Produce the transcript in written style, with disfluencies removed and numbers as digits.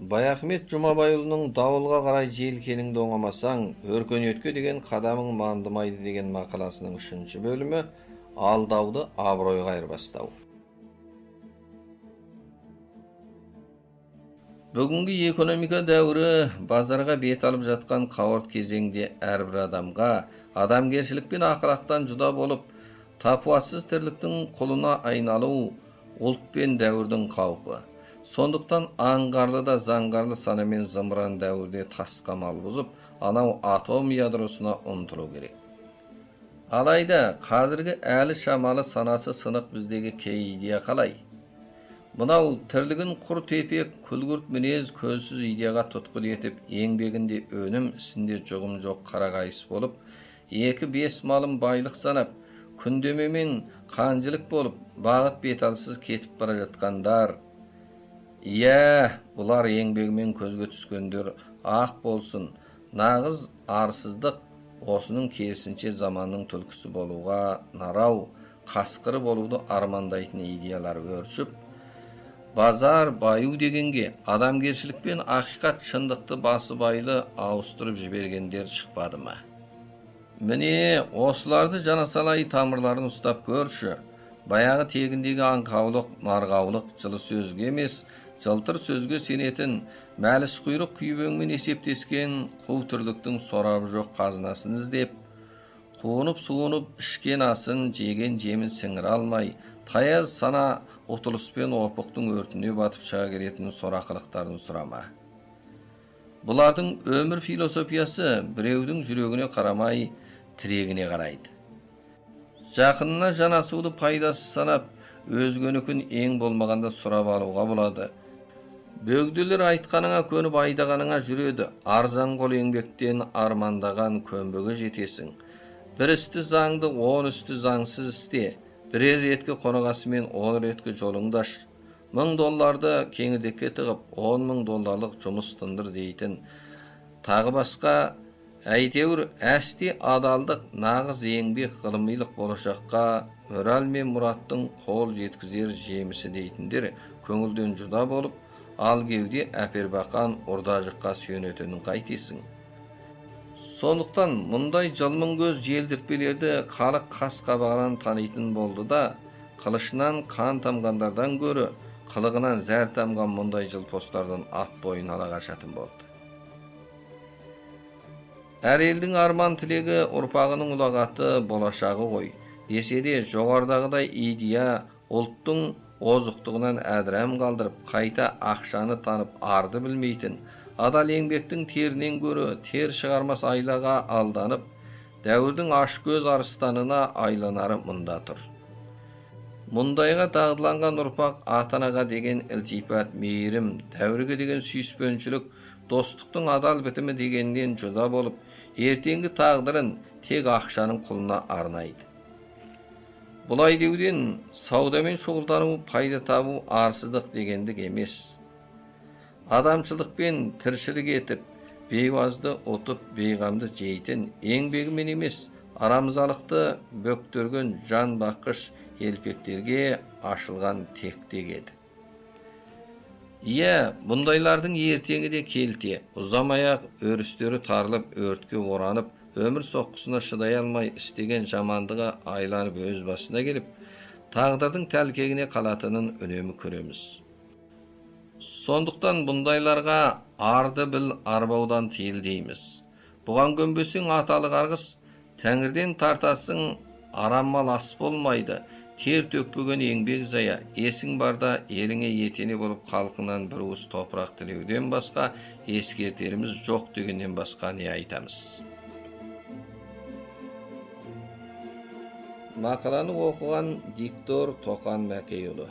Баяхмет Жұмабайұлының «Дауылға қарай желкеніңді оңамасаң, өркениетке деген қадамың мандымайды» деген мақаласының 3 бөлімі «Алдауды абыройға айырбастау». Бүгінгі экономика дәуірі базарға бет алып жатқан қауырт кезеңде әрбір адамға адамгершілік пен ақылақтан жүда болып, тапуатсыз тірліктің құлына айналу ұлт пен дәуірдің қаупі. Сондықтан аңғарлы да заңғарлы санамен зымыран дәуірде тасқамал бұзып, анау атом ядросына ұмтылу керек. Алайда қазіргі әлі шамалы санасы сынық біздегі кей идея қалай? Мынау тірлігін құр тепек, күлгірт мінез, көзсіз идеяға тұтқын етіп, еңбегінде өнім, ісінде жұғым жоқ қарағайыс болып, 2-5 малын байлық санап, күндемемен қанжылық болып, бағыт беталсыз кетіп бара жатқандар. Бұлар еңбегімен көзге түскендер ақ болсын, нағыз арсыздық, осының керісінше заманның түлкісі болуға нарау, қасқыры болуды армандайтын идеялар өршіп, базар баю дегенге адамгершілік пен ақиқат шындықты басы байлы ауыстырып жібергендер шықпады ма? Міне, осыларды жанасалай тамырларын ұстап көрші. Баяғы тегіндегі аңқаулық, марғаулық жылы сөзге емес, жылтыр сөзге сенетін, мәліс құйрық күйбеңмен есептескен қу тірліктің сорабы жоқ қазынасын іздеп, қуынып-суынып ішкен асын, жеген жемін сіңіре алмай, таяз сана ұтылыспен опықтың өртіне батып шыға келетін сорақылықтарын сұрама. Бұлардың өмір философиясы біреудің жүрегіне қарамай, тірегіне қарайды. Жақынына жанасуды пайдасы санап, өзгенікін ең болмағанда сұрап алуға болады. Бөгделер айтқаныңа көніп айдағаныңа жүреді. Арзан қол еңбектен армандаған көнбігі жетесің. Бір істі заңды, 10 істі заңсыз істе. Бірер реткі қонағасымен 10 реткі жолыңды аш. $1000 кеңірдекке тығып, $10,000 жұмыс тындыр дейтін. Тағы басқа, әйтеуір әсте адалдық, нағыз еңбек, ғылымилық болашаққа мөрал мен мұраттың қол жеткізер жемісі дейтіндер көңілден жүда болып, ал кеуде әпербақан ұрда жыққа сүйенетінін қайтесің. Сондықтан мұндай жылмың көз желдіртпелерді халық қас қабағынан танитын болды да, қылышынан қан тамғандардан гөрі, қылығынан зәр тамған мұндай жылпостардан ат бойын ала қашатын болды. Әр елдің арман тілегі ұрпағының ұлағаты болашағы ғой. Десе де жоғардағыдай идея ұлттың озықтығынан әдірәм қалдырып, қайта ақшаны танып арды білмейтін, адал еңбектің терінен көрі тер шығармас айлаға алданып, дәуірдің ашкөз арыстанына айланары мұнда тұр. Мұндайға дағдыланған ұрпақ атанаға деген ілтипат, мейірім, дәуірге деген сүйіспеншілік, достықтың адал бітімі дегеннен жүда болып, ертеңгі тағдырын тек ақшаның құлына арнайды. Бұлай деуден саудамен шұғылдану, пайда табу арсыздық дегендік емес. Адамшылықпен тіршілік етіп, бейуазды ұтып, бейғамды жейтін, еңбегімен емес, арамзалықты бөктерген жан бақыш елпектерге ашылған тектек еді. Бұндайлардың ертеңі де келте, ұзамаяқ өрістері тарылып, өртке оранып, өмір соққысына шыдай алмай істеген жамандығы айланып өз басына келіп, тағдырдың тәлкегіне қалатынын үнемі көреміз. Сондықтан бұндайларға арды біл, арбаудан тиіл дейміз. Бұған көнбесең аталы қарғыс, тәңірден тартасың, арам мал ас болмайды. Тер төкпеген еңбек зая, есің барда еліңе етене болып халқынан бір уыс топырақ тілеуден басқа ескертеріміз жоқ дегеннен басқа не айтамыз. Мақаланы оқыған диктор Тоқан Мәкейұлы.